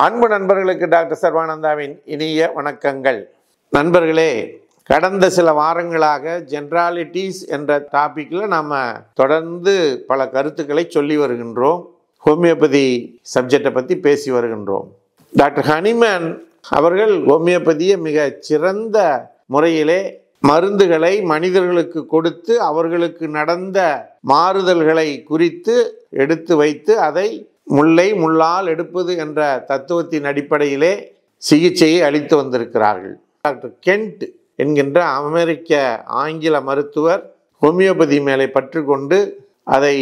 அன்பு நண்பர்களுக்கு டாக்டர் சர்வானந்தாவின் இனிய வணக்கங்கள். நண்பர்களே, கடந்த சில வாரங்களாக ஜென்ராலிட்டிஸ் என்ற டாப்பிக்கில் நாம் தொடர்ந்து பல கருத்துக்களை சொல்லி வருகின்றோம். ஹோமியோபதி சப்ஜெக்டை பற்றி பேசி வருகின்றோம். டாக்டர் ஹனிமேன் அவர்கள் ஹோமியோபதியை மிக சிறந்த முறையிலே மருந்துகளை மனிதர்களுக்கு கொடுத்து அவர்களுக்கு நடந்த மாறுதல்களை குறித்து எடுத்து வைத்து அதை முல்லை முள்ளால் எடுப்பது என்ற தத்துவத்தின் அடிப்படையிலே சிகிச்சையை அளித்து வந்திருக்கிறார்கள். டாக்டர் கென்ட் என்கின்ற அமெரிக்க ஆங்கில மருத்துவர் ஹோமியோபதி மேலே பற்று கொண்டு அதை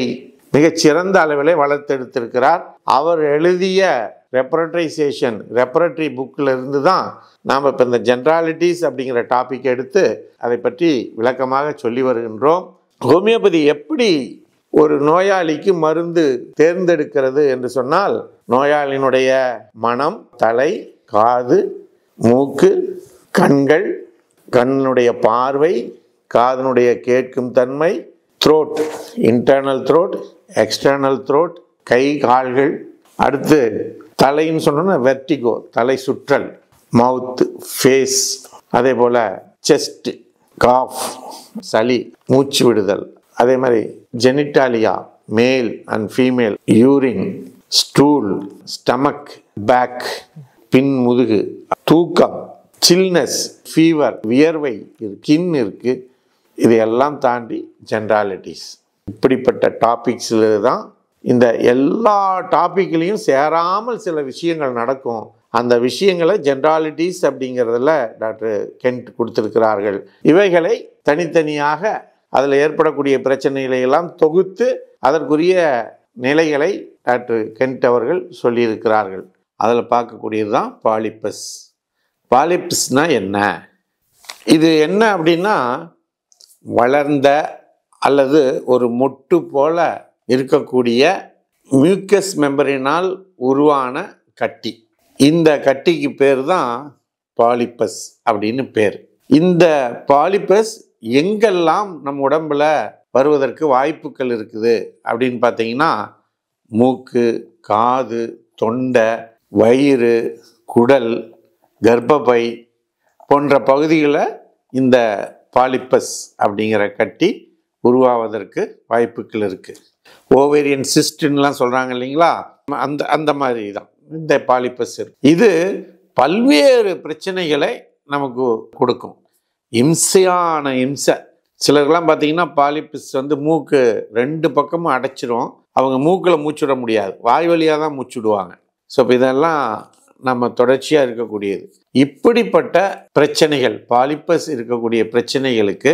மிகச்சிறந்த அளவிலே வளர்த்தெடுத்திருக்கிறார். அவர் எழுதிய ரெப்பரட்டரி புக்கில் இருந்து தான் நாம் இப்போ இந்த ஜென்ராலிட்டிஸ் அப்படிங்கிற டாபிக் எடுத்து அதை பற்றி விளக்கமாக சொல்லி வருகின்றோம். ஹோமியோபதி எப்படி ஒரு நோயாளிக்கு மருந்து தேர்ந்தெடுக்கிறது என்று சொன்னால், நோயாளியினுடைய மனம், தலை, காது, மூக்கு, கண்கள், கண்ணுடைய பார்வை, காதனுடைய கேட்கும் தன்மை, throat, internal throat, external throat, கை கால்கள், அடுத்து தலைன்னு சொன்னோன்னா வெர்டிகோ, தலை சுற்றல், மவுத்து, ஃபேஸ், அதே போல் செஸ்ட், காஃப், சளி, மூச்சு விடுதல், அதே மாதிரி genitalia, male and female, urine, stool, stomach, back, பின் முதுகு, தூக்கம், சில்னஸ், ஃபீவர், வியர்வை, ஸ்கின் இருக்குது. இதையெல்லாம் தாண்டி ஜென்ராலிட்டிஸ். இப்படிப்பட்ட டாபிக்ஸில் தான் இந்த எல்லா டாப்பிக்லேயும் சேராமல் சில விஷயங்கள் நடக்கும். அந்த விஷயங்களை ஜென்ராலிட்டிஸ் அப்படிங்கிறதுல டாக்டர் கென்ட் கொடுத்துருக்கிறார்கள். இவைகளை தனித்தனியாக அதில் ஏற்படக்கூடிய பிரச்சனைகளை எல்லாம் தொகுத்து அதற்குரிய நிலைகளை டாக்டர் கென்ட் அவர்கள் சொல்லியிருக்கிறார்கள். அதில் பார்க்கக்கூடியது தான் பாலிபஸ். பாலிப்ஸ்னால் என்ன? இது என்ன அப்படின்னா, வளர்ந்த அல்லது ஒரு மொட்டு போல இருக்கக்கூடிய மியூக்கஸ் மெம்பரினால் உருவான கட்டி. இந்த கட்டிக்கு பேர் தான் பாலிபஸ் அப்படின்னு பேர். இந்த பாலிபஸ் எங்கெல்லாம் நம்ம உடம்புல வருவதற்கு வாய்ப்புகள் இருக்குது அப்படின்னு பார்த்தீங்கன்னா, மூக்கு, காது, தொண்டை, வயிறு, குடல், கர்ப்பப்பை போன்ற பகுதிகளில் இந்த பாலிபஸ் அப்படிங்கிற கட்டி உருவாவதற்கு வாய்ப்புகள் இருக்குது. ஓவேரியன் சிஸ்ட்லாம் சொல்கிறாங்க இல்லைங்களா, அந்த மாதிரி தான் இந்த பாலிபஸ் இருக்கு. இது பல்வேறு பிரச்சனைகளை நமக்கு கொடுக்கும். இம்சையான இம்சை. சிலருக்கெல்லாம் பார்த்தீங்கன்னா பாலிபஸ் மூக்கு 2 பக்கமும் அடைச்சிரும். அவங்க மூக்கில் மூச்சுவிட முடியாது, வாய் வழியாக தான் மூச்சுடுவாங்க. ஸோ இப்போ இதெல்லாம் நம்ம தொடர்ச்சியாக இருக்கக்கூடியது. இப்படிப்பட்ட பிரச்சனைகள், பாலிபஸ் இருக்கக்கூடிய பிரச்சனைகளுக்கு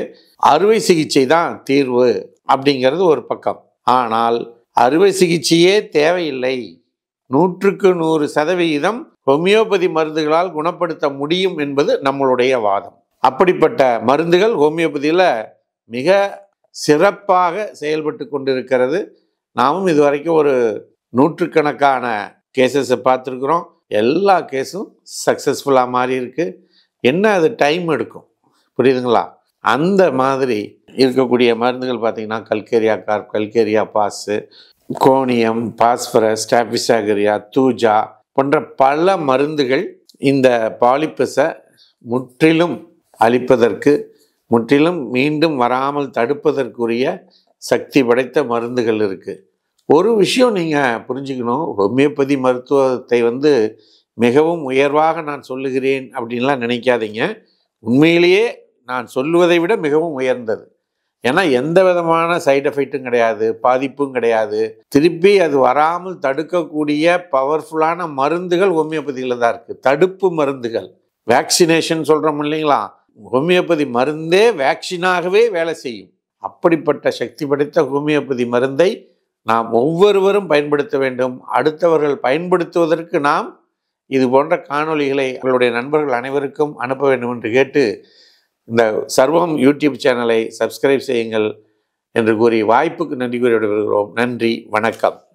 அறுவை சிகிச்சை தான் தீர்வு அப்படிங்கிறது ஒரு பக்கம். ஆனால் அறுவை சிகிச்சையே தேவையில்லை, 100% ஹோமியோபதி மருந்துகளால் குணப்படுத்த முடியும் என்பது நம்மளுடைய வாதம். அப்படிப்பட்ட மருந்துகள் ஹோமியோபதியில் மிக சிறப்பாக செயல்பட்டு கொண்டிருக்கிறது. நாமும் இதுவரைக்கும் ஒரு 100கணக்கான கேசஸை பார்த்துருக்குறோம். எல்லா கேஸும் சக்ஸஸ்ஃபுல்லாக மாறி இருக்கு. என்ன, அது டைம் எடுக்கும், புரியுதுங்களா? அந்த மாதிரி இருக்கக்கூடிய மருந்துகள் பார்த்திங்கன்னா calcarea carb, calcarea phos, conium, phosphorus, staphysagria, thuja போன்ற பல மருந்துகள் இந்த பாலிபஸை முற்றிலும் அழிப்பதற்கு, முற்றிலும் மீண்டும் வராமல் தடுப்பதற்குரிய சக்தி படைத்த மருந்துகள் இருக்குது. ஒரு விஷயம் நீங்கள் புரிஞ்சுக்கணும், ஹோமியோபதி மருத்துவத்தை மிகவும் உயர்வாக நான் சொல்லுகிறேன் அப்படின்லாம் நினைக்காதீங்க. உண்மையிலேயே நான் சொல்லுவதை விட மிகவும் உயர்ந்தது. ஏன்னா எந்த விதமான சைடு எஃபெக்ட்டும் கிடையாது, பாதிப்பும் கிடையாது. திருப்பி அது வராமல் தடுக்கக்கூடிய பவர்ஃபுல்லான மருந்துகள் ஹோமியோபதியில் தான் இருக்குது. தடுப்பு மருந்துகள், வேக்சினேஷன் சொல்கிறோம் இல்லைங்களா, ஹோமியோபதி மருந்தே வேக்சினாகவே வேலை செய்யும். அப்படிப்பட்ட சக்தி படைத்த ஹோமியோபதி மருந்தை நாம் ஒவ்வொருவரும் பயன்படுத்த வேண்டும். அடுத்தவர்கள் பயன்படுத்துவதற்கு நாம் இது போன்ற காணொளிகளை உங்களுடைய நண்பர்கள் அனைவருக்கும் அனுப்ப வேண்டும் என்று கேட்டு இந்த சர்வம் யூடியூப் சேனலை சப்ஸ்கிரைப் செய்யுங்கள் என்று கூறி வாய்ப்புக்கு நன்றி கூறி விடைபெறுகிறோம். நன்றி, வணக்கம்.